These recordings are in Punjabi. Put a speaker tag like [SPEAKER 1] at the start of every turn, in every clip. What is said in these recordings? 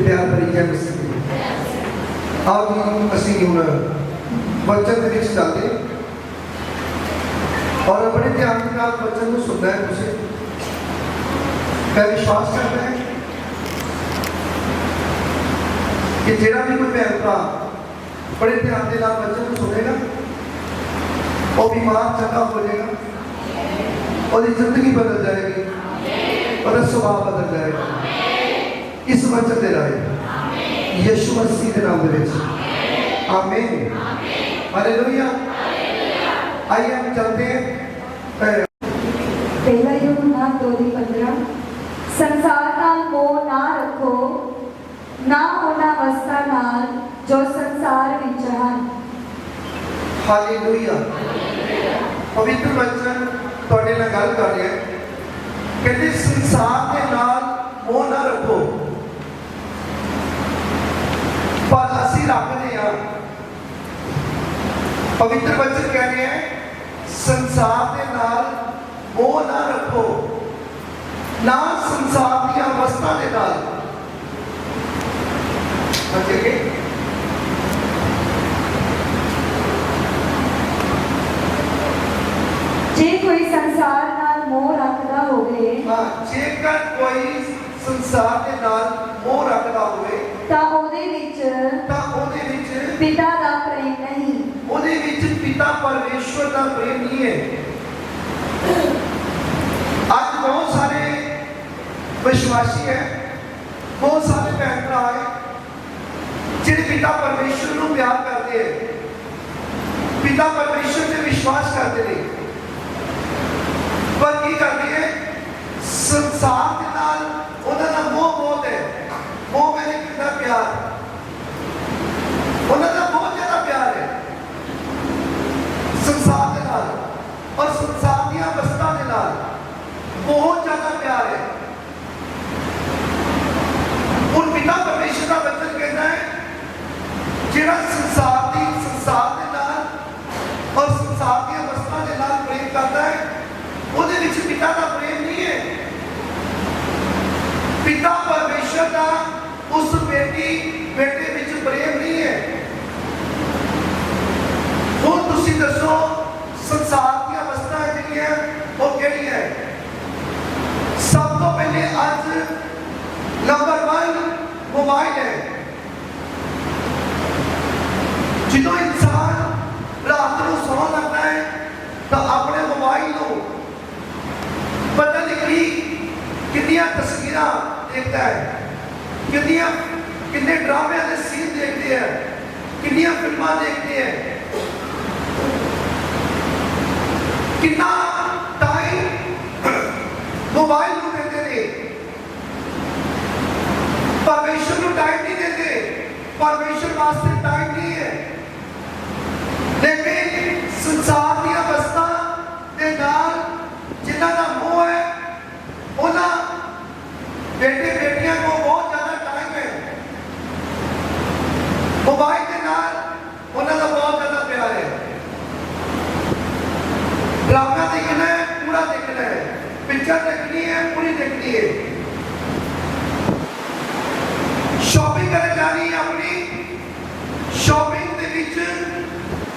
[SPEAKER 1] प्यार भरी जय मसीह। आओ जी असी हुण वचन दे विच चलदे और अपने ध्यान के नाल वचन को सुनना है। तुसीं मैं विश्वास करना है कि जिहड़ा भी कोई भैन भरा बड़े ध्यान के नाल वचन को सुनेगा वो बीमार चंगा हो जाएगा, और जिंदगी बदल जाएगी और स्वभाव बदल जाएगा इस वचन के राह यीशु मसीह के नाम में। आमीन हालेलुया। आइए हम चलते हैं
[SPEAKER 2] पहला यूहन्ना 2:15 संसार नाल मोह ना रखो ना उन्हां वस्तां नाल जो संसार विच हन।
[SPEAKER 1] हालेलुया। पवित्र वचन तुहाडे नाल गल कर रहा है, कहते संसार के नाल मोह ना रखो, पर असी रखते हैं। पवित्र वचन कह रहे हैं संसार के नाल मोह ना रखो, ना संसार दी अवस्था के नाल।
[SPEAKER 2] जे कोई संसार नाल मोह रखदा होवे,
[SPEAKER 1] जेकर कोई संसार के नाल मोह रखदा होवे
[SPEAKER 2] तां ओदे विच पिता दा प्रेम नहीं,
[SPEAKER 1] ओदे विच पिता परमेश्वर दा प्रेम नहीं है। आज बहुत सारे विश्वासी है, बहुत सारे भैन भरा है जिन्हें पिता परमेश्वर को प्यार करते हैं, पिता परमेश्वर से विश्वास करते हैं, पर की करते हैं संसार के नाल उन्हां दा मोह बहुत है। मोह मैंने कितना प्यार, उन्हां दा बहुत ज्यादा प्यार है संसार के नाल, और संसार दी अवस्था के नाल बहुत ज्यादा प्यार है। और पिता परमेश्वर का वचन कहना है जिहड़ा संसार के नाल और संसार की अवस्था के नाल प्रेम करता है ਉਹਦੇ ਵਿੱਚ पिता का प्रेम नहीं है। पिता परमेश्वर का उस बेटे ਵਿੱਚ प्रेम नहीं है। ਹੁਣ ਤੁਸੀਂ ਦੱਸੋ संसार की अवस्था ਜਿਹੜੀ ਹੈ ਉਹ ਕਿਹੜੀ ਹੈ? सब तो पहले आज नंबर 1 मोबाइल है। ਜਦੋਂ इंसान रात ਨੂੰ ਸੌਣ ਲੱਗਦਾ है तो अपने मोबाइल ਨੂੰ पता नहीं कितनी तस्वीर देखता है, कितने ड्रामे के सीन देखते हैं, कितनी फिल्म देखते हैं, कितना टाइम मोबाइल को देते थे। परमेश्वर को टाइम नहीं देते, परमेश्वर वास्ते टाइम नहीं है। लेकिन संसार की अवस्था के नाल जिन्हां दा मोह है उन्हां बेटे बेटियां को बहुत ज्यादा टाइम है। मोबाइल के नाल उन्हां दा बहुत ज्यादा प्यार है। ड्रामा देखना है, पूरा देखना है, पिक्चर देखनी है, पूरी देखनी है, शॉपिंग करने जानी है। अपनी शॉपिंग के विच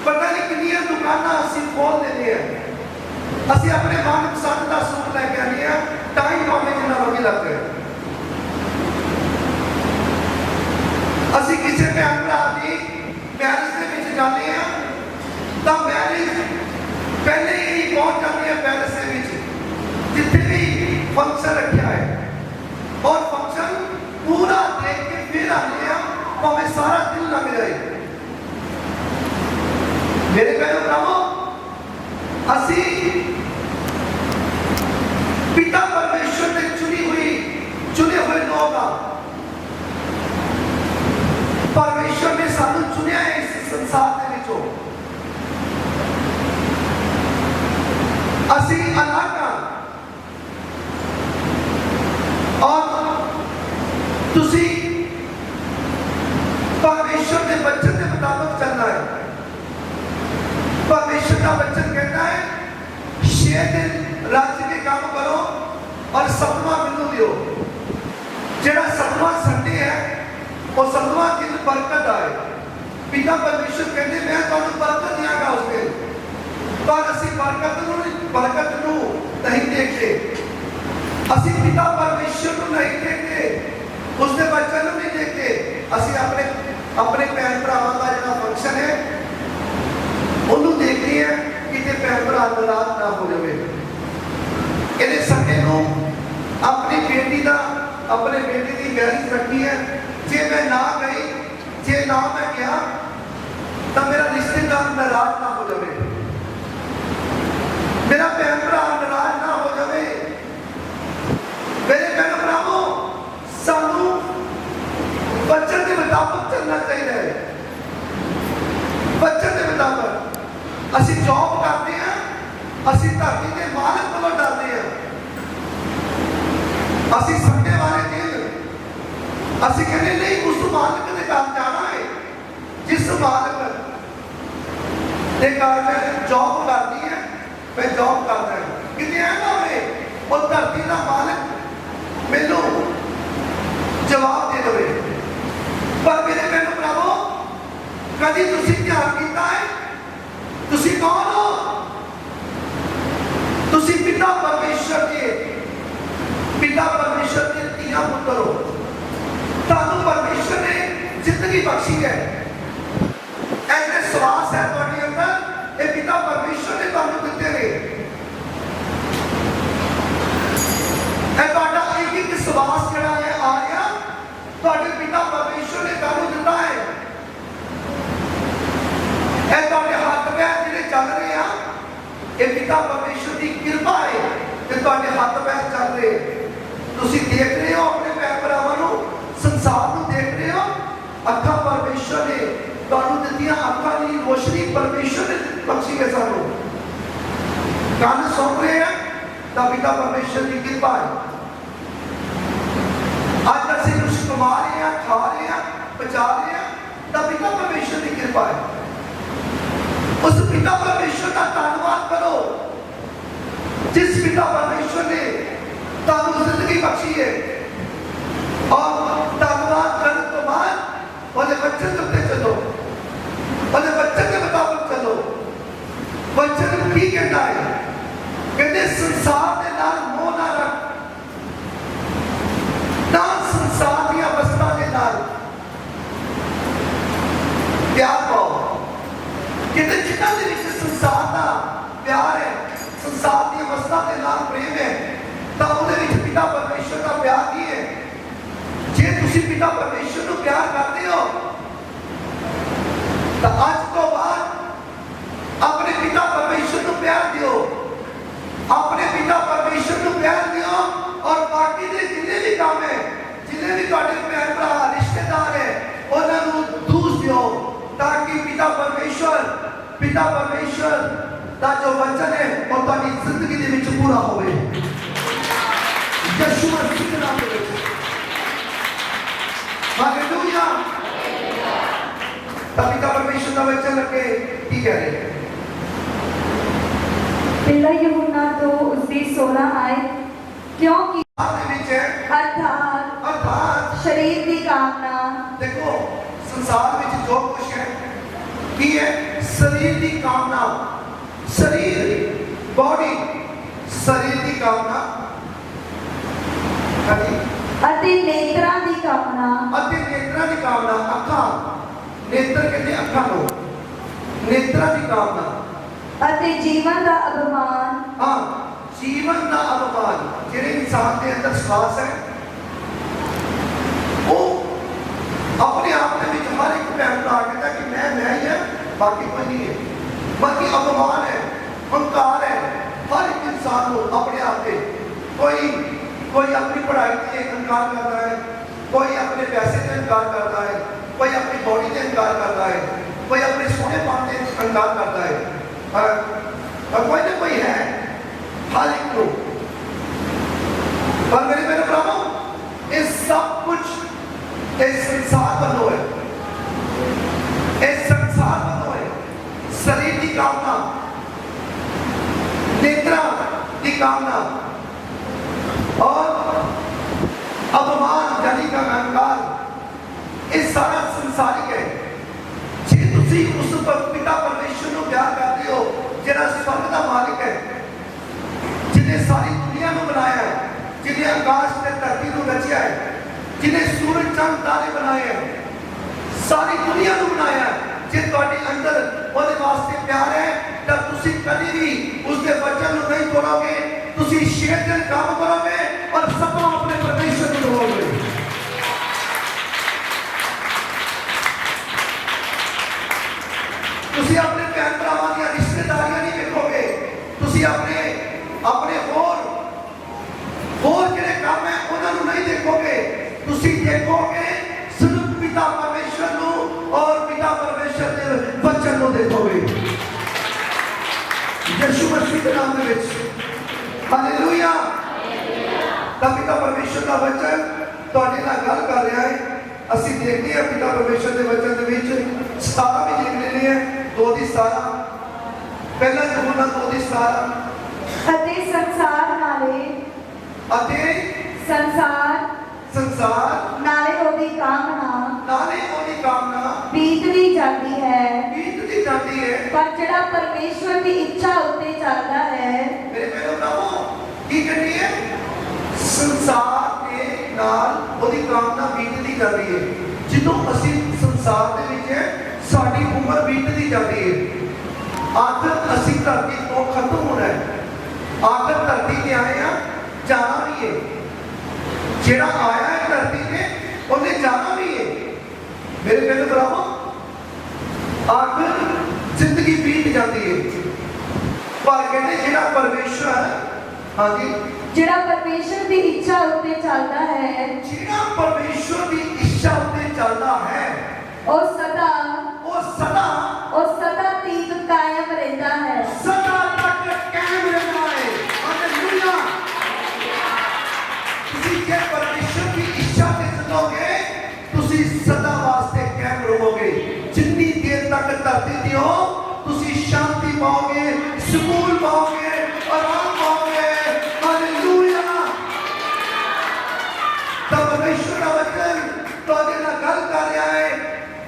[SPEAKER 1] पता नहीं कितनी दुकानां असीं खोल देते हैं। ਅਸੀਂ अपने मनपसंद का सूट लैके आने टाइम भावें जिन्ना मर्जी लग जाए। ਅਸੀਂ किसी भैन भरा की मैरिज के जाते हैं तो मैरिज पहले ही पहुंच जाती है पैलेस के जिथे भी फंक्शन रखा है, और फंक्शन पूरा देख के फिर आते हैं भावें सारा दिन लग जाए। मेरे भैनों भरावों असी पिता परमेश्वर ने चुने हुए लोग परमेश्वर ने सानू चुनिया है इस संसार के विचों। असी अलग और तुसी परमेश्वर के वचन के मुताबिक चलना है। परमेश्वर का वचन कहता है 6 दिन राज्य के काम करो और 7वां मैनू दियो। जेड़ा 7वां संडे है ਉਹ ਸਤਵਾਂ ਦਿਨ ਬਰਕਤ ਆਏ। ਪਿਤਾ ਪਰਮੇਸ਼ਰ ਕਹਿੰਦੇ ਮੈਂ ਤੁਹਾਨੂੰ ਬਰਕਤ ਦਿਆਂਗਾ ਉਸ ਦਿਨ। ਪਰ ਅਸੀਂ ਬਰਕਤ ਨੂੰ ਨਹੀਂ ਦੇਖਦੇ। ਅਸੀਂ ਪਿਤਾ ਪਰਮੇਸ਼ਰ ਨੂੰ ਨਹੀਂ ਦੇਖਦੇ, ਉਸਦੇ ਬੱਚਿਆਂ ਨੂੰ ਨਹੀਂ ਦੇਖਦੇ। ਅਸੀਂ ਆਪਣੇ ਭੈਣ ਭਰਾਵਾਂ ਦਾ ਜਿਹੜਾ ਫੰਕਸ਼ਨ ਹੈ ਉਹਨੂੰ ਦੇਖਦੇ ਹਾਂ, ਕਿਤੇ ਭੈਣ ਭਰਾ ਨਾਰਾਜ਼ ਨਾ ਹੋ ਜਾਵੇ। ਇਹਦੇ ਸੰਡੇ ਨੂੰ ਆਪਣੀ ਬੇਟੀ ਦੀ ਮੈਰਿਜ ਰੱਖੀ ਹੈ। ਜੇ ਮੈਂ ਨਾ ਗਈ, ਜੇ ਨਾ ਮੈਂ ਗਿਆ ਤਾਂ ਮੇਰਾ ਰਿਸ਼ਤੇਦਾਰ ਨਾਰਾਜ਼ ਨਾ ਹੋ ਜਾਵੇ, ਮੇਰਾ ਭੈਣ ਭਰਾ ਨਾਰਾਜ਼ ਨਾ ਹੋ ਜਾਵੇ। ਮੇਰੇ ਭੈਣ ਭਰਾਵੋ, ਸਾਨੂੰ ਵਚਨ ਦੇ ਮੁਤਾਬਕ ਚੱਲਣਾ ਚਾਹੀਦਾ ਹੈ। ਵਚਨ ਦੇ ਮੁਤਾਬਕ ਅਸੀਂ ਜੌਬ ਕਰਦੇ ਹਾਂ, ਅਸੀਂ ਧਰਤੀ ਦੇ ਮਾਲਕ ਕੋਲੋਂ ਡਰਦੇ ਹਾਂ। ਅਸੀਂ ਸੰਡੇ ਵਾਲੇ ਦਿਨ ਅਸੀਂ ਕਹਿੰਦੇ ਨਹੀਂ, ਉਸ ਮਾਲਕ ਦੇ ਘਰ ਜਾਣਾ ਹੈ ਜਿਸ ਮਾਲਕ ਦੇ ਘਰ ਮੈਂ ਜੌਬ ਕਰਦੀ ਹੈ, ਮੈਂ ਜੌਬ ਕਰਦਾ ਹਾਂ। ਕਿਤੇ ਐ ਨਾ ਹੋਵੇ ਉਹ ਧਰਤੀ ਦਾ ਮਾਲਕ ਮੈਨੂੰ ਜਵਾਬ ਦੇ ਦੇਵੇ। ਪਰ ਮੇਰੇ ਭੈਣ ਭਰਾਵੋ, ਕਦੀ ਤੁਸੀਂ ਧਿਆਨ ਕੀਤਾ ਹੈ ਤੁਸੀਂ ਕੌਣ ਹੋ? ਤੁਸੀਂ ਪਿਤਾ ਪਰਮੇਸ਼ਰ ਦੇ ਧੀਆਂ ਪੁੱਤਰ ਹੋ। ਤੁਹਾਨੂੰ ਪਰਮੇਸ਼ਰ ਨੇ ਜ਼ਿੰਦਗੀ ਬਖਸ਼ੀ ਹੈ। ਐਨੇ ਸਵਾਸ ਹੈ ਤੁਹਾਡੇ ਅੰਦਰ, ਇਹ ਪਿਤਾ ਪਰਮੇਸ਼ਰ ਨੇ ਤੁਹਾਨੂੰ ਦਿੱਤੇ ਨੇ। ਇਹ ਤੁਹਾਡਾ ਇੱਕ ਸਵਾਸ ਜਿਹੜਾ ਹੈ ਆ ਰਿਹਾ, ਤੁਹਾਡੇ ਪਿਤਾ ਪਰਮੇਸ਼ਰ ਨੇ ਤੁਹਾਨੂੰ ਦਿੱਤਾ ਹੈ। ਇਹ ਤੁਹਾਡੇ ਹੱਥ ਪੈਰ ਜਿਹੜੇ ਚੱਲ ਰਹੇ ਆ, ਇਹ ਪਿਤਾ ਪਰਮੇਸ਼ਰ ਦੀ ਕਿਰਪਾ ਹੈ ਕਿ ਤੁਹਾਡੇ ਹੱਥ ਪੈਰ ਚੱਲ ਰਹੇ। ਤੁਸੀਂ ਦੇਖ ਰਹੇ ਹੋ ਆਪਣੇ ਭੈਣ ਭਰਾਵਾਂ ਨੂੰ, ਸੰਸਾਰ ਨੂੰ ਦੇਖ ਰਹੇ ਹੋ। ਅੱਖਾਂ ਪਰਮੇਸ਼ਰ ਨੇ ਤੁਹਾਨੂੰ ਦਿੱਤੀਆਂ, ਅੱਖਾਂ ਦੀ ਰੋਸ਼ਨੀ ਪਰਮੇਸ਼ਰ ਨੇ ਬਖਸ਼ੀ ਹੈ ਸਾਨੂੰ। ਕੰਨ ਸੁਣ ਰਹੇ ਆ ਤਾਂ ਪਿਤਾ ਪਰਮੇਸ਼ਰ ਦੀ ਕਿਰਪਾ ਹੈ। ਅੱਜ ਅਸੀਂ ਕੁਝ ਕਮਾ ਰਹੇ ਆ, ਖਾ ਰਹੇ ਆ, ਬਚਾ ਰਹੇ ਆ ਤਾਂ ਪਿਤਾ ਪਰਮੇਸ਼ਰ ਦੀ ਕਿਰਪਾ ਹੈ। ਉਸ ਪਿਤਾ ਪਰਮੇਸ਼ਰ ਦਾ ਧੰਨਵਾਦ ਕਰੋ ਜਿਸ ਪਿਤਾ ਪਰਮੇਸ਼ਰ ਨੇ ਤੁਹਾਨੂੰ ਜ਼ਿੰਦਗੀ ਬਖਸ਼ੀ ਹੈ। ਔਰ ਧੰਨਵਾਦ ਕਰਨ ਤੋਂ ਬਾਅਦ ਉਹਦੇ ਬੱਚੇ ਉੱਤੇ ਚੱਲੋ, ਉਹਦੇ ਬੱਚੇ ਦੇ ਮੁਤਾਬਕ ਚੱਲੋ। ਬੱਚੇ ਨੂੰ ਕੀ ਕਹਿੰਦਾ ਹੈ? ਕਹਿੰਦੇ ਸੰਸਾਰ ਦੇ ਨਾਲ ਮੋਹ ਨਾ ਰੱਖ, ਨਾ ਸੰਸਾਰ ਦੀਆਂ ਵਸਤਾਂ ਦੇ ਨਾਲ ਪਿਆਰ ਪਾਓ। ਕਿਤੇ ਜਿਨ੍ਹਾਂ ਦੇ ਵਿੱਚ ਸੰਸਾਰ ਦਾ ਪਿਆਰ ਹੈ, ਸੰਸਾਰ ਦੀਆਂ ਵਸਤਾਂ ਦੇ ਨਾਲ ਪ੍ਰੇਮ ਹੈ, ਤਾਂ ਉਹਦੇ ਵਿੱਚ ਪਿਤਾ ਪਰਮੇਸ਼ਰ ਦਾ ਪਿਆਰ ਕੀ ਹੈ? ਜੇ ਤੁਸੀਂ ਪਿਤਾ ਪਰਮੇਸ਼ਰ ਨੂੰ ਪਿਆਰ ਕਰਦੇ ਹੋ ਤਾਂ ਅੱਜ ਤੋਂ ਬਾਅਦ ਆਪਣੇ ਪਿਤਾ ਪਰਮੇਸ਼ਰ ਨੂੰ ਪਿਆਰ ਦਿਓ, ਆਪਣੇ ਪਿਤਾ ਪਰਮੇਸ਼ਰ ਨੂੰ ਪਿਆਰ ਦਿਓ। ਔਰ ਬਾਕੀ ਦੇ ਜਿੰਨੇ ਵੀ ਕੰਮ ਹੈ, ਜਿੰਨੇ ਵੀ ਤੁਹਾਡੇ ਭੈਣ ਭਰਾ ਰਿਸ਼ਤੇਦਾਰ ਹੈ, ਉਹਨਾਂ ਨੂੰ ਦੂਸ ਦਿਓ ਤਾਂ ਕਿ ਪਿਤਾ ਪਰਮੇਸ਼ਰ ਦਾ ਜੋ ਵਚਨ ਹੈ ਉਹ ਤੁਹਾਡੀ ਜ਼ਿੰਦਗੀ ਦੇ ਵਿੱਚ ਪੂਰਾ ਹੋਵੇ। ਯਿਸੂ ਮਸੀਹ ਦੇ ਨਾਮ ਵਿੱਚ ਹਾਲੇਲੂਇਆ। ਤਾਂ ਪਿਤਾ ਪਰਮੇਸ਼ਰ ਦਾ ਵਚਨ ਲੱਗੇ ਕੀ ਕਹਿ ਰਹੇ?
[SPEAKER 2] ਪਹਿਲਾ ਯਹੂਨਾ 2 ਉਸਦੀ 16 ਆਇਤ, ਕਿਉਂਕਿ
[SPEAKER 1] ਦੇ ਵਿੱਚ ਹੈ
[SPEAKER 2] ਅਰਥਾਤ ਸਰੀਰ ਦੀ ਕਾਮਨਾ।
[SPEAKER 1] ਦੇਖੋ ਸੰਸਾਰ ਵਿੱਚ ਜੋ ਕੁਝ ਹੈ ਕੀ ਹੈ? ਸਰੀਰ ਦੀ ਕਾਮਨਾ, ਸਰੀਰ ਬੋਡੀ, ਸਰੀਰ ਦੀ ਕਾਮਨਾ
[SPEAKER 2] ਅਤੇ ਨੇਤਰਾਂ ਦੀ ਕਾਮਨਾ। ਅੱਖਾਂ,
[SPEAKER 1] ਨੇਤਰ ਕਹਿੰਦੇ ਅੱਖਾਂ ਨੂੰ, ਨੇਤਰਾਂ ਦੀ ਕਾਮਨਾ
[SPEAKER 2] ਅਤੇ ਜੀਵਨ ਦਾ ਅਭਿਮਾਨ।
[SPEAKER 1] ਹਾਂ, ਜੀਵਨ ਦਾ ਅਭਿਮਾਨ। ਜਿਹੜੇ ਇਨਸਾਨ ਦੇ ਅੰਦਰ ਸਵਾਸ ਹੈ ਉਹ ਆਪਣੇ ਆਪ ਦੇ ਵਿੱਚ ਹਰ ਇੱਕ ਭੈਣ ਭਰਾ ਕਹਿੰਦਾ ਕਿ ਮੈਂ ਹੀ ਹਾਂ, ਬਾਕੀ ਕੋਈ ਨਹੀਂ ਹੈ। ਬਾਕੀ ਅਭਿਮਾਨ ਹੈ, ਹੰਕਾਰ ਹੈ ਹਰ ਇੱਕ ਇਨਸਾਨ ਨੂੰ ਆਪਣੇ ਆਪ ਤੇ। ਕੋਈ ਆਪਣੀ ਪੜ੍ਹਾਈ ਤੇ ਇਨਕਾਰ ਕਰਦਾ ਹੈ, ਕੋਈ ਆਪਣੇ ਪੈਸੇ ਤੇ ਇਨਕਾਰ ਕਰਦਾ ਹੈ, ਕੋਈ ਆਪਣੀ ਬੋਡੀ ਤੇ ਇਨਕਾਰ ਕਰਦਾ ਹੈ, ਕੋਈ ਆਪਣੇ ਸੋਹਣੇਪਨ ਤੇ ਇਨਕਾਰ ਕਰਦਾ ਹੈ। ਕੋਈ ਨਾ ਕੋਈ ਹੈ ਹਰ ਇੱਕ ਨੂੰ। ਪਰ ਮੇਰੇ ਭਰਾਵੋ, ਇਹ ਸਭ ਕੁਝ ਇਸ ਸੰਸਾਰ ਵੱਲੋਂ ਹੈ, ਇਸ ਸੰਸਾਰ ਵੱਲੋਂ ਹੈ। ਸਰੀਰ ਦੀ ਕਾਮਨਾ, नेत्रा की कामना और अभिमान यानी का अहंकार, इस ਸੰਸਾਰਿਕ ਹੈ। ਜੇ ਤੁਸੀਂ ਉਸ ਪਿਤਾ ਪਰਮੇਸ਼ਰ ਨੂੰ ਪਿਆਰ ਕਰਦੇ ਹੋ ਜਿਹੜਾ ਸਵਰਗ ਦਾ ਮਾਲਿਕ ਹੈ, ਜਿਹਨੇ ਸਾਰੀ ਦੁਨੀਆ ਨੂੰ ਬਣਾਇਆ ਹੈ, ਜਿਹਨੇ ਆਕਾਸ਼ ਤੇ ਧਰਤੀ ਨੂੰ ਰਚਿਆ ਹੈ, ਜਿਹਨੇ ਸੂਰਜ ਚੰਦ ਤਾਰੇ ਬਣਾਏ ਹੈ, ਸਾਰੀ ਦੁਨੀਆ ਨੂੰ ਬਣਾਇਆ ਹੈ, ਜੇ ਤੁਹਾਡੇ ਅੰਦਰ ਉਹਦੇ ਵਾਸਤੇ ਪਿਆਰ ਹੈ ਤਾਂ ਤੁਸੀਂ ਕਦੇ ਵੀ ਉਸਦੇ ਵਚਨ ਨੂੰ ਨਹੀਂ ਤੋੜੋਗੇ। ਤੁਸੀਂ ਸ਼ੇਰ ਦਿਨ ਕੰਮ ਕਰੋਗੇ ਔਰ ਸਭਾ ਆਪਣੇ ਪਰਮੇਸ਼ਰ ਨੂੰ ਦਵੋਗੇ। ਤੁਸੀਂ ਆਪਣੇ ਭੈਣ ਭਰਾਵਾਂ ਦੀਆਂ ਰਿਸ਼ਤੇਦਾਰੀਆਂ ਨਹੀਂ ਵੇਖੋਗੇ। ਤੁਸੀਂ ਆਪਣੇ ਹੋਰ ਜਿਹੜੇ ਕੰਮ ਹੈ ਉਹਨਾਂ ਨੂੰ ਨਹੀਂ ਦੇਖੋਗੇ। ਤੁਸੀਂ ਦੇਖੋਗੇ ਸਿਰਫ ਪਿਤਾ ਪਰਮੇਸ਼ਰ ਨੂੰ ਔਰ ਪਿਤਾ ਪਰਮੇਸ਼ਰ ਦੇ ਵਚਨ ਨੂੰ ਦੇਖੋਗੇ। ਯਿਸੂ ਮਸੀਹ ਦੇ ਨਾਮ ਦੇ ਵਿੱਚ ਹਾਲੇਲੂਇਆ। ਤਾਂ ਪਿਤਾ ਪਰਮੇਸ਼ਰ ਦਾ ਵਚਨ ਤੁਹਾਡੇ ਨਾਲ ਗੱਲ ਕਰ ਰਿਹਾ ਹੈ। ਅਸੀਂ ਦੇਖਦੇ ਹਾਂ ਪਿਤਾ ਪਰਮੇਸ਼ਰ ਦੇ ਵਚਨ ਦੇ ਵਿੱਚ 17 ਵੀ ਲਿਖ ਲੈਣੇ ਹੈ, 2:17 ਪਹਿਲਾ ਯਹੋਨਾ 2:17
[SPEAKER 2] ਅਤੇ ਸੰਸਾਰ ਨਾਲੇ ਉਹਦੀ ਕਾਮਨਾ ਬੀਤਦੀ ਜਾਂਦੀ ਹੈ ਪਰ ਜਿਹੜਾ ਪਰਮੇਸ਼ਵਰ ਦੀ ਇੱਛਾ ਉੱਤੇ ਚੱਲਦਾ ਹੈ।
[SPEAKER 1] ਮੇਰੇ ਪਿਆਰੇ ਭਰਾਵੋ, ਕੀ ਕਰਨੀ ਹੈ? ਸੰਸਾਰ ਦੇ ਨਾਲ ਉਹਦੀ ਕਾਮਨਾ ਬੀਤਦੀ ਜਾਂਦੀ ਹੈ। ਜਦੋਂ ਅਸੀਂ ਸੰਸਾਰ ਦੇ ਵਿੱਚ ਹੈ, ਸਾਡੀ ਉਮਰ ਬੀਤਦੀ ਜਾਂਦੀ ਹੈ। ਆਖਰ ਅਸੀਂ ਧਰਤੀ ਤੋਂ ਖਤਮ ਹੋਣਾ ਹੈ। ਆਖਰ ਧਰਤੀ ਤੇ ਆਏ ਆ, ਜਾਣਾ ਵੀ ਹੈ। ਜਿਹੜਾ ਆਇਆ ਹੈ ਧਰਤੀ ਤੇ ਉਹਨੇ ਜਾਣਾ ਵੀ ਹੈ। ਮੇਰੇ ਪਿਆਰੇ ਭਰਾਵੋ, ਆਖਰ ਜ਼ਿੰਦਗੀ ਬੀਤ ਜਾਂਦੀ ਹੈ ਪਰ ਕਹਿੰਦੇ ਜਿਹੜਾ ਪਰਮੇਸ਼ਰ ਹੈ, ਹਾਂਜੀ,
[SPEAKER 2] ਜਿਹੜਾ ਪਰਮੇਸ਼ਰ ਦੀ ਇੱਛਾ ਉੱਤੇ ਚੱਲਦਾ ਹੈ,
[SPEAKER 1] ਜਿਹੜਾ ਪਰਮੇਸ਼ਰ ਦੀ ਇੱਛਾ ਉੱਤੇ ਚੱਲਦਾ ਹੈ,
[SPEAKER 2] ਉਹ ਸਦਾ ਤੀਕ ਕਾਇਮ ਰਹਿੰਦਾ ਹੈ।
[SPEAKER 1] ਸਦਾ ਤੱਕ ਕਾਇਮ ਰਹਿੰਦਾ ਹੈ। ਹਾਲੇਲੂਇਆ। ਤੁਸੀਂ ਜੇ ਪਰਮੇਸ਼ਰ ਦੀ ਇੱਛਾ ਤੇ ਚੱਲੋਗੇ, ਤੁਸੀਂ ਸਦਾ ਵਾਸਤੇ ਕਾਇਮ ਰਹੋਗੇ। ਜਿੰਨੀ ਦੇਰ ਤੱਕ ਧਰਤੀ ਤੇ ਹੋ, ਤੁਸੀਂ ਸ਼ਾਂਤੀ ਪਾਓਗੇ, ਸਕੂਨ ਪਾਓਗੇ, ਆਰਾਮ ਪਾਓਗੇ। ਹਾਲੇਲੂਇਆ। ਤਾਂ ਪਰਮੇਸ਼ਰ ਦਾ ਵਚਨ ਤੁਹਾਡੇ ਨਾਲ ਗੱਲ ਕਰ ਰਿਹਾ ਹੈ।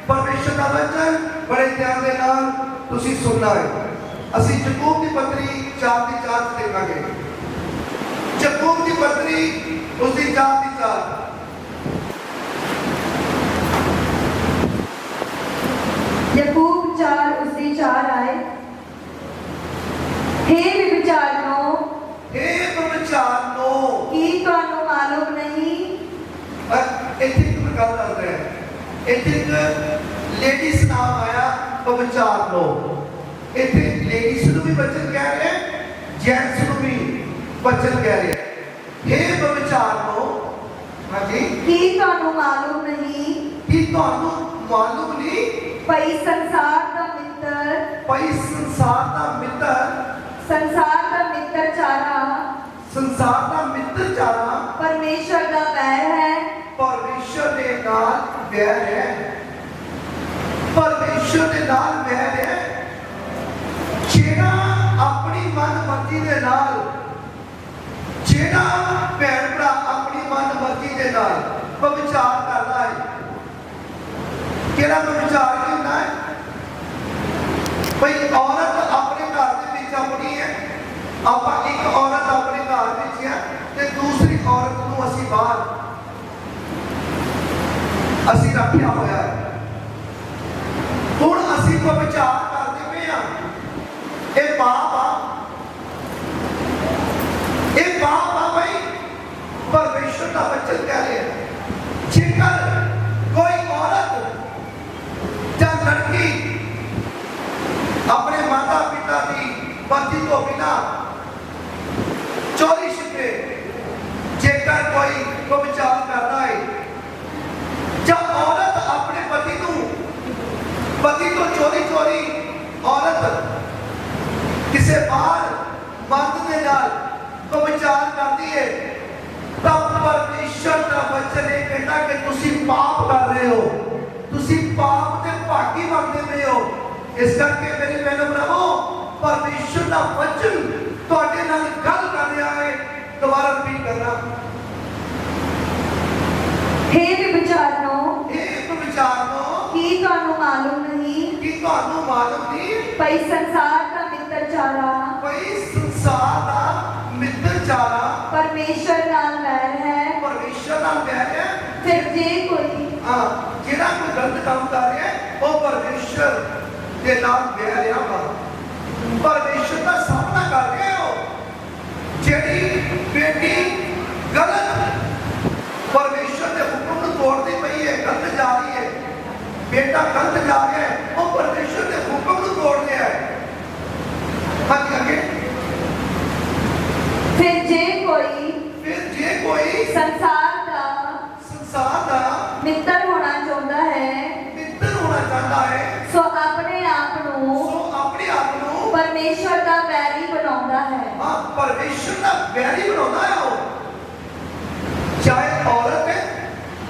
[SPEAKER 1] ਪਰਮੇਸ਼ਰ ਦਾ ਵਚਨ ਬੜੇ ਧਿਆਨ ਦੇ ਨਾਲ ਤੁਸੀਂ ਸੁਣਨਾ ਹੈ। ਅਸੀਂ ਯਾਕੂਬ ਦੀ ਪੱਤਰੀ 4:4 ਦੇਖਾਂਗੇ। ਯਾਕੂਬ ਦੀ ਪੱਤਰੀ ਉਸਦੀ 4:4
[SPEAKER 2] ਯਾਕੂਬ 4 ਉਸਦੀ 4 ਆਏ। हे ਵਿਚਾਰਨੋ, ਕੀ ਤੁਹਾਨੂੰ ਮਾਲੂਮ ਨਹੀਂ?
[SPEAKER 1] ਇੱਥੇ ਇੱਕ ਗੱਲ ਕਰਦਾ ਹੈ। ਇੱਥੇ ਇੱਕ ਲੇਡੀਜ਼ ਨਾਮ ਆਇਆ ਵਿਚਾਰ ਲੋ। ਇੱਥੇ ਲੇਡੀਜ਼ ਨੂੰ ਵੀ ਬਚਨ ਕਹਿ ਰਿਹਾ, ਜੈਂਟਸ ਨੂੰ ਵੀ ਬਚਨ ਕਹਿ ਰਿਹਾ। हे ਵਿਚਾਰ ਲੋ, ਹਾਂਜੀ,
[SPEAKER 2] ਕੀ ਤੁਹਾਨੂੰ ਮਾਲੂਮ ਨਹੀਂ?
[SPEAKER 1] ਕੀ ਤੁਹਾਨੂੰ ਮਾਲੂਮ ਨਹੀਂ?
[SPEAKER 2] ਪਈ ਸੰਸਾਰ ਦਾ ਮਿੱਤਰ ਚਾਰਾ ਪਰਮੇਸ਼ਰ ਦਾ ਵੈਰ ਹੈ।
[SPEAKER 1] ਪਰਮੇਸ਼ਰ ਦੇ ਨਾਲ ਵੈਰ ਹੈ। ਪਰਮੇਸ਼ਰ ਦੇ ਨਾਲ ਵੈਰ ਹੈ। ਜਿਹੜਾ ਆਪਣੀ ਮਨਮਰਜ਼ੀ ਦੇ ਨਾਲ, ਜਿਹੜਾ ਭੈਣ ਭਰਾ ਆਪਣੀ ਮਨਮਰਜ਼ੀ ਦੇ ਨਾਲ ਵਿਚਾਰ ਕਰਦਾ ਹੈ, ਕਿਹੜਾ ਵਿਚਾਰ ਕੀ ਹੁੰਦਾ ਹੈ? ਭਈ ਔਰਤ ਆਪਣੇ ਘਰ ਦੇ ਵਿੱਚ ਆਪਣੀ ਹੈ, ਆਪਾਂ ਇੱਕ ਔਰਤ ਆਪਣੇ ਘਰ ਵਿੱਚ ਹੈ ਤੇ ਦੂਸਰੀ ਔਰਤ ਨੂੰ ਅਸੀਂ ਬਾਹਰ ਰੱਖਿਆ ਹੋਇਆ ਹੈ। ਹੁਣ ਅਸੀਂ ਕੋਈ ਵਿਚਾਰ ਕਰਦੇ ਪਏ ਹਾਂ, ਇਹ ਪਾਪ ਆ ਭਾਈ। ਪਰਮੇਸ਼ਰ ਦਾ ਵਚਨ ਕਹਿ ਰਿਹਾ, ਜੇਕਰ ਕੋਈ ਔਰਤ ਜਾਂ ਲੜਕੀ ਆਪਣੇ ਮਾਤਾ ਪਿਤਾ ਦੀ ਮਰਜ਼ੀ ਤੋਂ ਬਿਨਾ ਚੋਰੀ ਛਿਪੇ, ਜੇਕਰ ਕੋਈ ਵਿਚਾਰ ਕਰਦਾ ਹੈ, ਜਾਂ ਔਰਤ ਆਪਣੇ ਪਤੀ ਤੋਂ ਚੋਰੀ ਔਰਤ ਕਿਸੇ ਬਾਹਰ ਮਰਦ ਦੇ ਨਾਲ ਵਿਚਾਰ ਕਰਦੀ ਹੈ, ਤਾਂ ਪਰਮੇਸ਼ਰ ਦਾ ਵਚਨ ਇਹ ਕਹਿੰਦਾ ਕਿ ਤੁਸੀਂ ਪਾਪ ਕਰ ਰਹੇ ਹੋ, ਤੁਸੀਂ ਪਾਪ ਦੇ ਭਾਗੀ ਬਣਦੇ ਪਏ ਹੋ। ਇਸ ਕਰਕੇ ਮੇਰੇ ਭੈਣੋ ਭਰਾਵੋ, ਪਰਮੇਸ਼ਰ ਦਾ ਵਚਨ ਤੁਹਾਡੇ ਨਾਲ ਗੱਲ ਕਰ ਰਿਹਾ ਹੈ। ਦੁਬਾਰਾ ਰਿਪੀਟ ਕਰਨਾ,
[SPEAKER 2] हे विचारनो,
[SPEAKER 1] हे विचारनो,
[SPEAKER 2] की ਭਈ ਸੰਸਾਰ ਦਾ ਮਿੱਤਰ ਚਾਰਾ
[SPEAKER 1] ਕੋਈ ਸੰਸਾਰ ਦਾ ਮਿੱਤਰ ਚਾਰਾ
[SPEAKER 2] ਪਰਮੇਸ਼ਰ ਨਾਲ ਵੈਰ ਹੈ।
[SPEAKER 1] ਪਰਮੇਸ਼ਰ ਨਾਲ ਵੈਰ ਹੈ।
[SPEAKER 2] ਫਿਰ ਜੇ ਕੋਈ
[SPEAKER 1] ਜਿਹੜਾ ਕੋਈ ਗਲਤ ਕੰਮ ਕਰ ਰਿਹਾ ਹੈ ਉਹ ਪਰਮੇਸ਼ਰ ਦੇ ਨਾਲ ਵੈਰ ਰਿਹਾ ਵਾ। ਪਰਮੇਸ਼ਰ ਦਾ ਸਾਹਮਣਾ ਕਰ ਰਿਹਾ ਹੈ। ਉਹ ਜਿਹੜੀ ਬੇਟੀ ਗਲਤ ਪਰਮੇਸ਼ਰ ਦੇ ਹੁਕਮ ਨੂੰ ਤੋੜਦੀ ਪਈ ਹੈ, ਗਲਤ ਜਾ ਰਹੀ ਹੈ, ਬੇਟਾ ਗਲਤ ਜਾ ਰਿਹਾ ਹੈ, ਉਹ ਪਰਮੇਸ਼ਰ ਦੇ ਹੁਕਮ ਨੂੰ ਤੋੜ ਰਿਹਾ ਹੈ। ਹਾਂਜੀ ਅੱਗੇ
[SPEAKER 2] ਫਿਰ ਜੇ ਕੋਈ ਸੰਸਾਰ ਦਾ ਮਿੱਤਰ ਹੋਣਾ ਚਾਹੁੰਦਾ ਹੈ ਸੋ ਆਪਣੇ ਆਪ ਨੂੰ ਪਰਮੇਸ਼ਰ ਦਾ ਵੈਰੀ ਬਣਾਉਂਦਾ ਹੈ।
[SPEAKER 1] ਪਰਮੇਸ਼ਰ ਦਾ ਵੈਰੀ ਬਣਾਉਂਦਾ ਹੈ। ਉਹ ਚਾਹੇ ਔਰਤ ਹੈ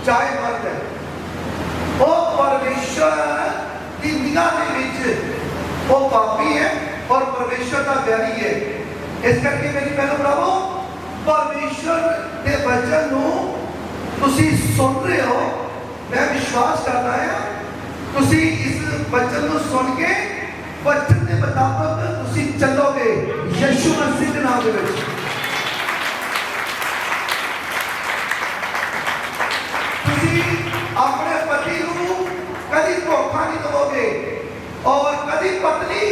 [SPEAKER 1] ਚਾਹੇ ਮਰਦ ਹੈ, ਉਹ ਪਰਮੇਸ਼ਰ ਦੀ ਨਿਗਾਹ ਦੇ ਵਿੱਚ ਉਹ ਪਾਪੀ ਹੈ ਔਰ ਪਰਮੇਸ਼ਰ ਦਾ ਵੈਰੀ ਹੈ। ਇਸ ਕਰਕੇ ਮੇਰੀ ਭੈਣੋ ਭਰਾਵੋ, ਪਰਮੇਸ਼ਰ ਦੇ ਵਚਨ ਨੂੰ ਤੁਸੀਂ ਸੁਣ ਰਹੇ ਹੋ। ਮੈਂ ਵਿਸ਼ਵਾਸ ਕਰਦਾ ਹਾਂ ਤੁਸੀਂ ਇਸ ਵਚਨ ਨੂੰ ਸੁਣ ਕੇ ਵਚਨ ਦੇ ਮੁਤਾਬਕ ਤੁਸੀਂ ਚੱਲੋਗੇ ਯਿਸੂ ਮਸੀਹ ਦੇ ਨਾਮ ਦੇ ਵਿੱਚ। ਤੁਸੀਂ ਆਪਣੇ ਪਤੀ ਨੂੰ ਕਦੀ ਧੋਖਾ ਨਹੀਂ ਦੇਵੋਗੇ ਔਰ ਕਦੀ ਪਤਨੀ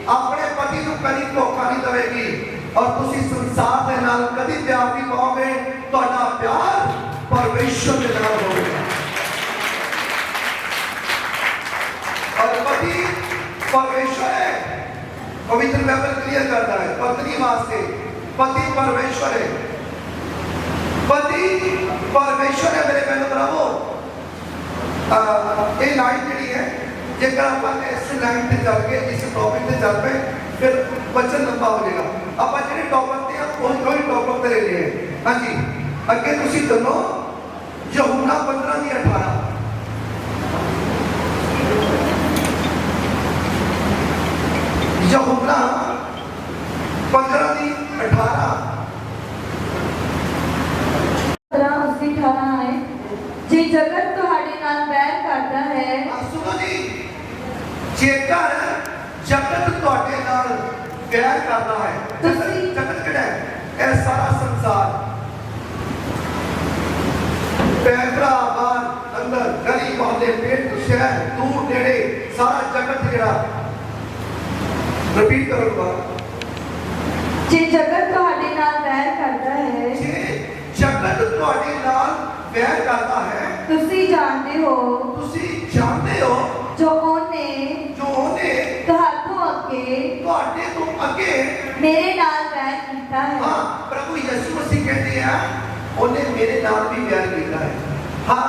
[SPEAKER 1] ਆਪਣੇ ਪਤੀ ਨੂੰ ਕਦੀ ਧੋਖਾ ਨਹੀਂ ਦੇਵੇਗੀ ਔਰ ਤੁਸੀਂ ਸੰਸਾਰ ਦੇ ਨਾਲ ਕਦੀ ਪਿਆਰ ਨਹੀਂ ਪਾਓਗੇ। ਤੁਹਾਡਾ ਪਿਆਰ ਪਰਮੇਸ਼ਰ ਦੇ ਨਾਲ ਹੋਵੇਗਾ ਔਰ ਪਤੀ ਪਰਮੇਸ਼ਰ ਹੈ। ਪਵਿੱਤਰ ਬਾਈਬਲ ਕਲੀਅਰ ਕਰਦਾ ਹੈ ਪਤਨੀ ਵਾਸਤੇ ਪਤੀ ਪਰਮੇਸ਼ਰ ਹੈ। ਪਤੀ ਪਰਮੇਸ਼ਰ ਹੈ। ਮੇਰੇ ਭੈਣੋ ਭਰਾਵੋ, ਇਹ ਲਾਈਨ ਜਿਹੜੀ ਹੈ, ਜੇਕਰ ਆਪਾਂ ਇਸ ਲਾਈਨ ਤੇ ਚੱਲ ਕੇ ਇਸ ਟੌਪਿਕ ਤੇ ਚੱਲ ਪਏ ਫਿਰ ਵਚਨ ਲੰਬਾ ਹੋ ਜਾਏਗਾ। ਆਪਾਂ ਜਿਹੜੇ ਟੌਪਿਕ ਤੇ ਆ ਕੋਈ ਟੌਪਿਕ ਤੇ ਲੈ ਲਏ। ਹਾਂਜੀ ਅੱਗੇ ਤੁਸੀਂ ਸੁਣੋ ਯਹੂਨਾ 15 ਦੀ 18। ਯਹੂਨਾ 15 ਦੀ 18
[SPEAKER 2] ਉਸਦੀ 18 ਹੈ। ਜੇ ਜਗਤ ਤੁਹਾਡੇ ਨਾਲ ਵੈਰ ਕਰਦਾ ਹੈ,
[SPEAKER 1] ਸੁਣੋ ਜੀ, ਜੇਕਰ ਜਗਤ ਤੁਹਾਡੇ ਨਾਲ ਵੈਰ ਕਰਦਾ ਹੈ, ਜਗਤ ਕਿਹੜਾ ਹੈ? ਇਹ ਸਾਰਾ ਸੰਸਾਰ, ਭੈਣ ਭਰਾ ਬਾਹਰ ਅੰਦਰ ਗਲੀ ਮੁਹੱਲੇ ਪਿੰਡ ਸ਼ਹਿਰ ਦੂਰ ਨੇੜੇ ਸਾਰਾ ਜਗਤ ਜਿਹੜਾ, ਰਿਪੀਟ ਕਰੂੰਗਾ,
[SPEAKER 2] ਜੇ ਜਗਤ ਤੁਹਾਡੇ ਨਾਲ ਵੈਰ ਕਰਦਾ ਹੈ,
[SPEAKER 1] ਜੇ ਜਗਤ ਤੁਹਾਡੇ ਨਾਲ ਵੈਰ ਕਰਦਾ ਹੈ,
[SPEAKER 2] ਤੁਸੀਂ ਜਾਣਦੇ ਹੋ ਜੋ ਉਹਨੇ
[SPEAKER 1] ਤੁਹਾਡੇ ਤੋਂ ਅੱਗੇ
[SPEAKER 2] ਮੇਰੇ ਨਾਲ ਵੈਰ ਕੀਤਾ ਹੈ।
[SPEAKER 1] ਹਾਂ, ਪ੍ਰਭੂ ਯਿਸੂ ਮਸੀਹ ਕਹਿੰਦੇ ਆ ਉਹਨੇ ਮੇਰੇ ਨਾਲ ਵੀ ਵੈਰ ਕੀਤਾ ਹੈ। ਹਾਂ,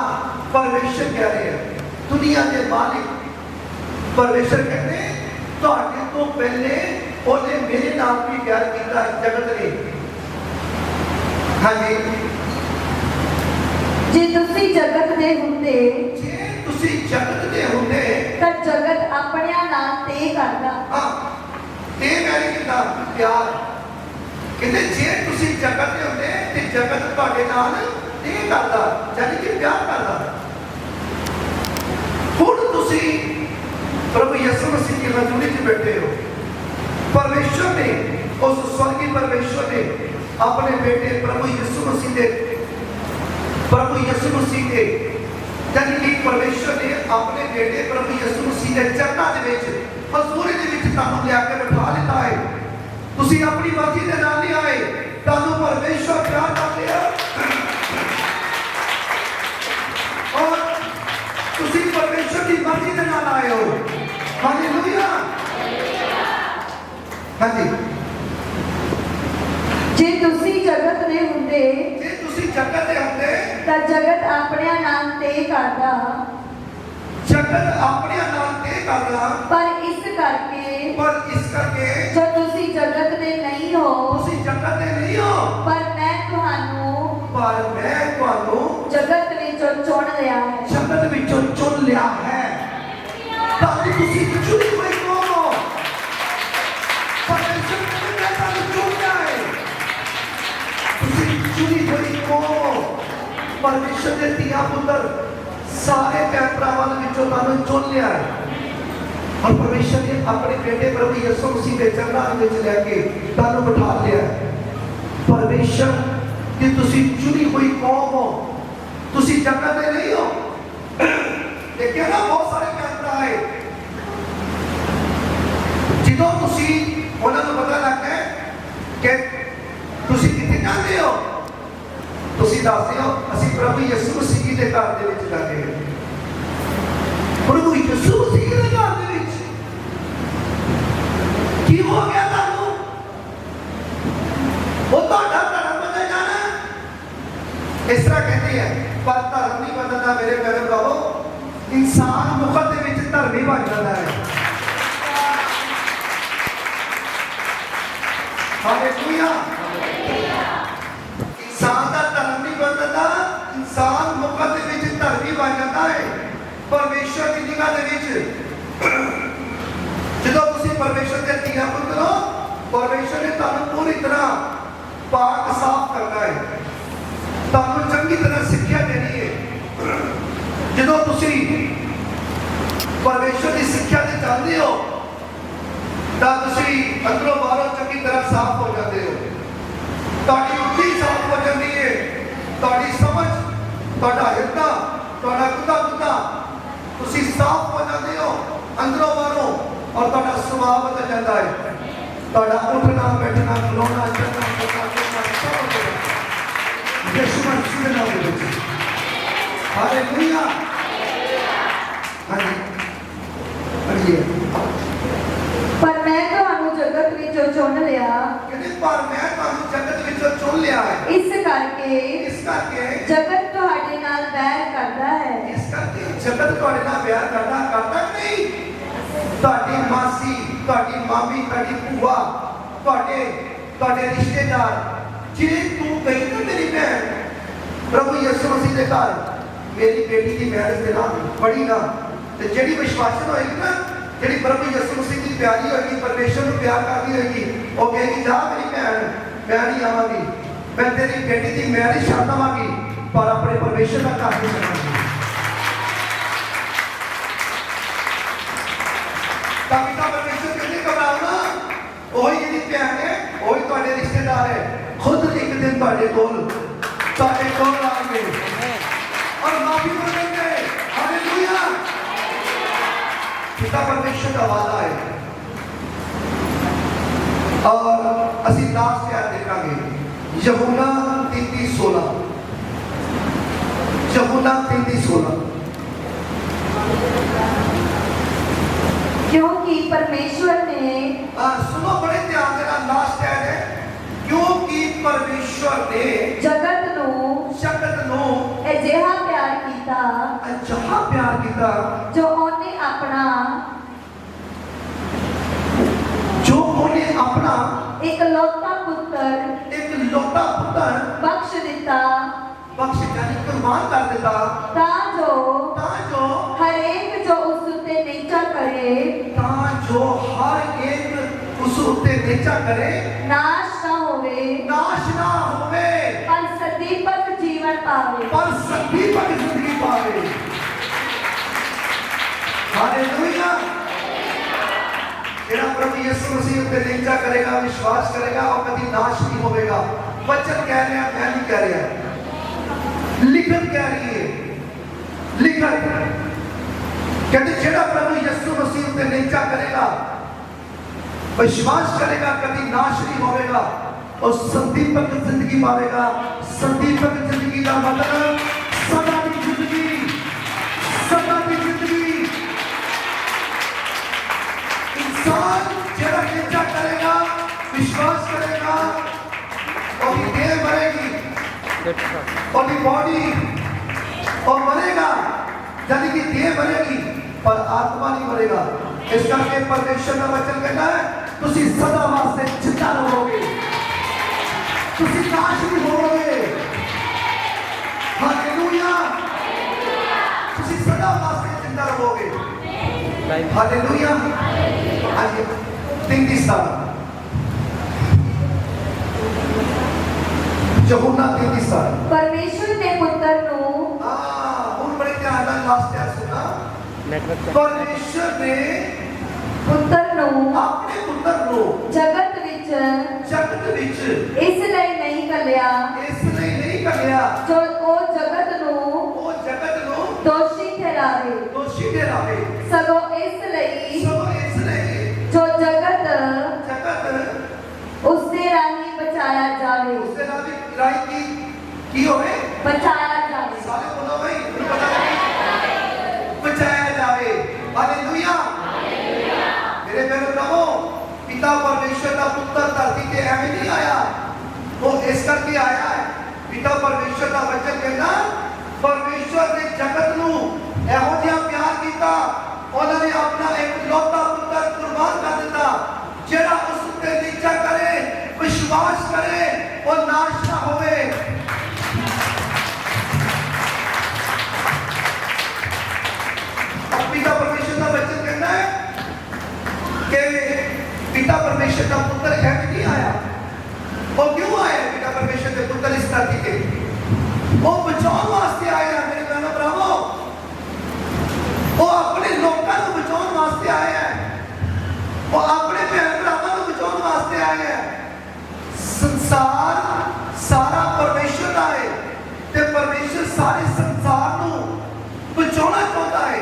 [SPEAKER 1] ਪਰਮੇਸ਼ਰ ਕਹਿ ਰਿਹਾ ਹੈ, ਦੁਨੀਆ ਦੇ ਮਾਲਿਕ ਪਰਮੇਸ਼ਰ ਕਹਿੰਦੇ ਤੁਹਾਡੇ ਤੋਂ ਪਹਿਲੇ ਉਹਨੇ ਮੇਰੇ ਨਾਲ ਵੀ ਵੈਰ ਕੀਤਾ ਹੈ ਜਗਤ ਨੇ। ਹਾਂਜੀ,
[SPEAKER 2] ਜੇ ਤੁਸੀਂ ਜਗਤ ਦੇ ਹੁੰਦੇ ਤਾਂ ਜਗਤ ਆਪਣਿਆਂ ਨਾਲ ਤੇ ਕਰਦਾ।
[SPEAKER 1] ਤੇ ਵੈਰ ਕੀਤਾ ਪਿਆਰ। ਕਹਿੰਦੇ ਜੇ ਤੁਸੀਂ ਜਗਤ ਦੇ ਹੁੰਦੇ ਤੇ ਜਗਤ ਤੁਹਾਡੇ ਨਾਲ ਤੇ ਕਰਦਾ, ਯਾਨੀ ਕਿ ਪਿਆਰ ਕਰਦਾ। ਹੁਣ ਤੁਸੀਂ ਪ੍ਰਭੂ ਯਿਸੂ ਮਸੀਹ ਦੀ ਹਜ਼ੂਰੀ 'ਚ ਬੈਠੇ ਹੋ। ਪਰਮੇਸ਼ਰ ਨੇ, ਉਸ ਸਵਰਗੀ ਪਰਮੇਸ਼ਰ ਨੇ ਆਪਣੇ ਬੇਟੇ ਪ੍ਰਭੂ ਯਿਸੂ ਮਸੀਹ ਦੇ ਯਾਨੀ ਕਿ ਪਰਮੇਸ਼ਰ ਨੇ ਆਪਣੇ ਬੇਟੇ ਪ੍ਰਭੂ ਯਿਸੂ ਮਸੀਹ ਦੇ ਚਰਨਾਂ ਦੇ ਵਿੱਚ ਹਜ਼ੂਰੀ ਦੇ ਵਿੱਚ ਤੁਹਾਨੂੰ ਲਿਆ ਕੇ ਬਿਠਾ ਲਿੱਤਾ ਹੈ। ਤੁਸੀਂ ਆਪਣੀ ਮਰਜ਼ੀ ਦੇ ਨਾਲ ਨਹੀਂ ਆਏ, ਤੁਹਾਨੂੰ ਪਰਮੇਸ਼ਰ ਪਿਆਰ ਕਰਦੇ ਆ ਔਰ ਤੁਸੀਂ ਪਰਮੇਸ਼ਰ ਦੀ ਮਰਜ਼ੀ ਦੇ ਨਾਲ ਆਏ ਹੋ। ਹਾਲੇਲੂਇਆ। ਹਾਂਜੀ,
[SPEAKER 2] ਜੇ ਤੁਸੀਂ ਜਗਤ ਦੇ ਹੁੰਦੇ ਤਾਂ ਜਗਤ ਆਪਣਿਆਂ ਨਾਲ ਤੇ ਕਰਦਾ। ਪਰ ਇਸ ਕਰਕੇ ਜੋ ਤੁਸੀਂ ਜਗਤ ਦੇ ਨਹੀਂ ਹੋ, ਪਰ ਮੈਂ ਤੁਹਾਨੂੰ ਜਗਤ ਵਿੱਚੋਂ ਚੁਣ ਲਿਆ ਹੈ।
[SPEAKER 1] ਤਾਂ ਤੁਸੀਂ ਚੁਣੀ ਹੋਈ ਕੌਮ ਹੋ। ਪਰਮੇਸ਼ਰ ਨੇ ਤੁਹਾਨੂੰ ਚੁਣਿਆ ਹੈ। ਤੁਸੀਂ ਚੁਣੀ ਹੋਈ ਕੌਮ, ਪਰਮੇਸ਼ਰ ਦੇ ਧੀਆਂ ਪੁੱਤਰ ਸਾਰੇ ਭੈਣ ਭਰਾਵਾਂ ਵਿੱਚੋਂ ਤੁਹਾਨੂੰ ਚੁਣ ਲਿਆ ਹੈ। और परमेश्वर ने अपने बेटे प्रभु यीशु मसीह के चरणों में लेके तानू बिठा लिया है। परमेश्वर कि तुसी चुनी हुई कौम हो, तुसी जगत में नहीं हो। देखिए ना बहुत सारे कैमरा है जिदों तुसी उन्होंने पता लग गया कि तुसी कितने जाते हो, तुसी दसते हो असी प्रभु यीशु मसीह के घर दे विच जाते हैं। प्रभु यीशु मसीह के घर दे विच की हो गया तानू? वो तो धर्म बदल जाना। इस तरह कहते हैं पर धर्म नहीं बदलता मेरे प्यारे भरावो, इंसान मुखत दे विच धर्मी बन जाता है। हालेलुया। इंसान का धर्म नहीं बदलता, इंसान मुखत दे विच धर्मी बन जाता है परमेश्वर की निगाह दे विच। ਜਦੋਂ ਤੁਸੀਂ ਪਰਮੇਸ਼ਰ ਦੇ ਧੀਆਂ ਪੁੱਤਰ ਹੋ, ਪਰਮੇਸ਼ਰ ਨੇ ਤੁਹਾਨੂੰ ਪੂਰੀ ਤਰ੍ਹਾਂ ਪਾਕ ਸਾਫ਼ ਕਰਨਾ ਹੈ, ਤੁਹਾਨੂੰ ਚੰਗੀ ਤਰ੍ਹਾਂ ਸਿੱਖਿਆ ਦੇਣੀ ਹੈ। ਜਦੋਂ ਤੁਸੀਂ ਪਰਮੇਸ਼ਰ ਦੀ ਸਿੱਖਿਆ ਤੇ ਚੱਲਦੇ ਹੋ ਤਾਂ ਤੁਸੀਂ ਅੰਦਰੋਂ ਬਾਹਰੋਂ ਚੰਗੀ ਤਰ੍ਹਾਂ ਸਾਫ਼ ਹੋ ਜਾਂਦੇ ਹੋ। ਤੁਹਾਡੀ ਬੁੱਧੀ ਸਾਫ਼ ਹੋ ਜਾਂਦੀ ਹੈ, ਤੁਹਾਡੀ ਸਮਝ, ਤੁਹਾਡਾ ਹਿਰਦਾ, ਤੁਹਾਡਾ ਕੁੱਤਾ ਤੁਸੀਂ ਸਾਫ਼ ਹੋ ਜਾਂਦੇ ਹੋ ਅੰਦਰੋਂ ਬਾਹਰੋਂ। और ਤੁਹਾਡਾ ਸੁਭਾਅ ਬਦਲ ਜਾਂਦਾ ਹੈ, ਤੁਹਾਡਾ ਉੱਠਣਾ ਬੈਠਣਾ ਖਲੋਣਾ ਚੱਲਣਾ ਫਿਰਨਾ ਸਭ ਬਦਲ ਜਾਂਦਾ ਹੈ ਯਿਸੂ ਮਸੀਹ ਦੇ ਨਾਮ ਵਿੱਚ। ਹਾਲੇਲੂਇਆ। ਹਾਂਜੀ
[SPEAKER 2] पर मैं ਤੁਹਾਨੂੰ ਜਗਤ ਵਿੱਚੋਂ ਚੁਣ ਲਿਆ,
[SPEAKER 1] ਕਹਿੰਦੇ ਪਰ ਮੈਂ ਤੁਹਾਨੂੰ ਜਗਤ ਵਿੱਚੋਂ ਚੁਣ ਲਿਆ ਹੈ।
[SPEAKER 2] ਇਸ ਕਰਕੇ ਜਗਤ ਤੁਹਾਡੇ ਨਾਲ ਵੈਰ ਕਰਦਾ ਹੈ।
[SPEAKER 1] ਇਸ ਕਰਕੇ ਜਗਤ ਤੁਹਾਡੇ ਨਾਲ ਵੈਰ ਕਰਦਾ ਨਹੀਂ। ਤੁਹਾਡੀ ਮਾਸੀ, ਤੁਹਾਡੀ ਮਾਮੀ, ਤੁਹਾਡੀ ਭੂਆ, ਤੁਹਾਡੇ ਰਿਸ਼ਤੇਦਾਰ, ਜੇ ਤੂੰ ਗਈ ਨਾ ਮੇਰੀ ਭੈਣ ਪ੍ਰਭੂ ਯਿਸੂ ਮਸੀਹ ਦੇ ਘਰ, ਮੇਰੀ ਬੇਟੀ ਦੀ ਮੈਰਿਜ ਦੇ ਨਾਲ ਪੜੀ ਨਾ, ਤੇ ਜਿਹੜੀ ਵਿਸ਼ਵਾਸਨ ਹੋਏਗੀ ਨਾ, ਜਿਹੜੀ ਪ੍ਰਭੂ ਯਿਸੂ ਮਸੀਹ ਦੀ ਪਿਆਰੀ ਹੋਏਗੀ, ਪਰਮੇਸ਼ਰ ਨੂੰ ਪਿਆਰ ਕਰਦੀ ਹੋਏਗੀ, ਉਹ ਕਹੇਗੀ ਜਾ ਮੇਰੀ ਭੈਣ ਮੈਂ ਨਹੀਂ ਆਵਾਂਗੀ, ਮੈਂ ਤੇਰੀ ਬੇਟੀ ਦੀ ਮੈਰਿਜ ਛੱਡ ਦਵਾਂਗੀ ਪਰ ਆਪਣੇ ਪਰਮੇਸ਼ਰ ਦਾ ਘਰ ਨਹੀਂ ਛੱਡਾਂਗੀ। ਤਾਂ ਪਿਤਾ ਪਰਮੇਸ਼ਰ ਕਹਿੰਦੇ ਘਬਰਾਓ ਨਾ, ਉਹੀ ਜਿਹੜੀ ਭੈਣ ਹੈ, ਉਹੀ ਤੁਹਾਡੇ ਰਿਸ਼ਤੇਦਾਰ ਹੈ, ਖੁਦ ਇੱਕ ਦਿਨ ਤੁਹਾਡੇ ਕੋਲ ਆਉਣਗੇ ਔਰ ਮਾਫੀ ਮੰਗਣਗੇ। ਹਾਲੇਲੂਇਆ। पिता परमेश्वर का वादा है। और असी लास्ट याद देखेंगे यूहन्ना 3:16। यूहन्ना 3:16।
[SPEAKER 2] क्योंकि परमेश्वर ने
[SPEAKER 1] सुनो बड़े ध्यान देना, लास्ट याद है क्योंकि परमेश्वर ने
[SPEAKER 2] जगत नो अजिहा प्यार कीता जो ओने अपना एक लौता पुत्र बख्श यानी कुर्बान कर दिता ताजो हर एक जो उस उत्ते नीचा करे नाश ना होवे पर सदीपक जीवन पावे।
[SPEAKER 1] जिंदगी पावे। हालेलुया। जेड़ा प्रभु यीशु मसीह उत्ते नीचा करेगा, विश्वास करेगा और कभी नाश नहीं होगा। वचन कह रहे हैं, मैं नहीं कह रहा, लिखत कह रही है। लिखत कहते जेड़ा प्रभु यीशु मसीह उत्ते नीचा करेगा, विश्वास करेगा, कभी नाश नहीं होगा और संदीपक जिंदगी पावेगा। संदीपक जिंदगी का मतलब सदा की जिंदगी। इंसान जेड़ा नीचा करेगा, विश्वास करेगा, और देह मरेगी और बॉडी और मरेगा, यानी कि देह मरेगी पर आत्मा नहीं मरेगा। इस करके परमेश्वर का वचन कहता है तुसी सदा वास्ते जिंदा रहोगे, तुसी नाश नहीं होगे। हालेलुया। तुसी सदा वास्ते जिंदा रहोगे। हालेलुया। आज 33 साल यूहन्ना 33 साल
[SPEAKER 2] परमेश्वर ने पुत्र नु
[SPEAKER 1] हुन बड़े ध्यान नाल लास्ट याद सुना। परमेश्वर ने
[SPEAKER 2] ਪੁੱਤਰ ਨੂੰ
[SPEAKER 1] ਆਪਣੇ ਪੁੱਤਰ ਨੂੰ
[SPEAKER 2] ਜਗਤ ਵਿੱਚ
[SPEAKER 1] ਜਗਤ ਵਿੱਚ
[SPEAKER 2] ਇਸ ਲਈ ਨਹੀਂ ਕੱਲਿਆ
[SPEAKER 1] ਇਸ ਲਈ ਨਹੀਂ ਕੱਢਿਆ
[SPEAKER 2] ਜੋ ਉਹ ਜਗਤ ਨੂੰ
[SPEAKER 1] ਉਹ ਜਗਤ ਨੂੰ
[SPEAKER 2] ਦੋਸ਼ੀ ਠਹਿਰਾਵੇ,
[SPEAKER 1] ਦੋਸ਼ੀ ਠਹਿਰਾਵੇ
[SPEAKER 2] ਸਗੋਂ ਇਸ ਲਈ
[SPEAKER 1] ਸੋ ਇਸ ਲਈ
[SPEAKER 2] ਜੋ ਜਗਤ
[SPEAKER 1] ਜਗਤ
[SPEAKER 2] ਉਸਦੇ ਰਾਹੀਂ ਬਚਾਇਆ ਜਾਵੇ,
[SPEAKER 1] ਉਸ ਦੇ ਨਾਲ ਵੀ ਰਾਈ ਕੀ ਹੋਵੇ
[SPEAKER 2] ਬਚਾਇਆ ਜਾਵੇ।
[SPEAKER 1] ਸਾਰੇ ਬੋਲੋ ਭਾਈ ਮੈਨੂੰ ਪਤਾ ਨਹੀਂ ਬਚਾਇਆ ਜਾਵੇ ਹਾਲੇਲੂਇਆ ਮੇਰੇ ਪਿਆਰੇ ਪ੍ਰਭੂ ਪਿਤਾ ਪਰਮੇਸ਼ਰ ਦਾ ਪੁੱਤਰ ਧਰਤੀ ਤੇ ਐਵੇਂ ਨਹੀਂ ਆਇਆ ਉਹ ਇਸ ਕਰਕੇ ਆਇਆ ਹੈ ਪਿਤਾ ਪਰਮੇਸ਼ਰ ਦਾ ਵਚਨ ਕਹਿੰਦਾ ਪਰਮੇਸ਼ਰ ਨੇ ਜਗਤ ਨੂੰ ਇਹੋ ਜਿਹਾ ਪਿਆਰ ਕੀਤਾ ਉਹਨਾਂ ਨੇ ਆਪਣਾ ਇਕਲੌਤਾ ਪੁੱਤਰ ਕੁਰਬਾਨ ਕਰ ਦਿੱਤਾ ਜਿਹੜਾ ਉਸ ਉੱਤੇ ਨਿੱਚਾ ਕਰੇ ਵਿਸ਼ਵਾਸ ਕਰੇ ਉਹ ਨਾਸ਼ ਨਾ ਹੋਵੇ पिता परमेश्वर का वचन कहना है कि पिता परमेश्वर का पुत्र ऐसे नहीं आया वो क्यों आया पिता परमेश्वर के पुत्र इस धरती के वो बचाने वास्ते आया मेरे बहनों भरावो वो अपने लोगों को बचाने वास्ते आया है वो अपने बहन भरावां को बचाने वास्ते आया है संसार सारा परमेश्वर का है ते परमेश्वर सारे संसार को बचाना चाहता है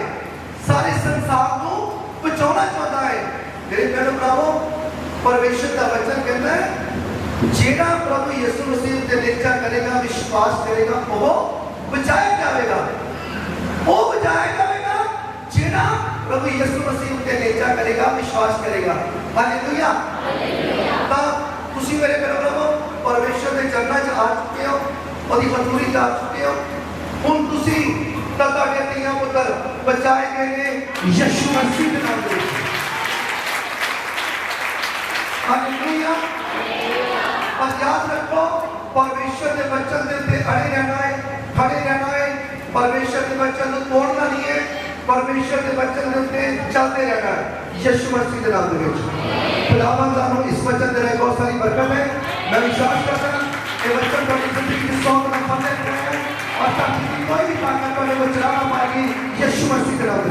[SPEAKER 1] सारे संसार को बचाना चाहता है मेरे प्यारे भरावो परमेश्वर का वचन कहता है जेड़ा प्रभु यीशु मसीह ते नित्या करेगा विश्वास करेगा वो बचाया जाएगा वो बचाया जाएगा जेड़ा प्रभु यीशु मसीह ते नित्या करेगा विश्वास करेगा हालेलुया तो तुसी मेरे प्यारे भरावो परमेश्वर के चरणों च आ चुके हो ओदी हजूरी च आ चुके हो हुण तुसी ਤੁਹਾਡੇ ਧੀਆਂ ਪੁੱਤਰ ਬਚਾਏ ਗਏ ਨੇ ਯਿਸੂ ਮਸੀਹ ਦੇ ਨਾਮ ਦੇ ਹਾਲੇਲੂਇਆ और याद रखो परमेश्वर के वचन के उत्ते अड़े रहना है खड़े रहना है परमेश्वर के वचन को तोड़ना नहीं है परमेश्वर के वचन के उत्ते चलते रहना है यीशु मसीह के नाम दे खुदावंद सानू इस वचन दे राही बहुत सारी बरकत है मैं विश्वास करता हूं कि वचन तुम्हारी जिंदगी में 100 गुना फल देता है और ताकि कोई भी ताकत वाले को चला ना पाएगी यीशु मसीह के नाम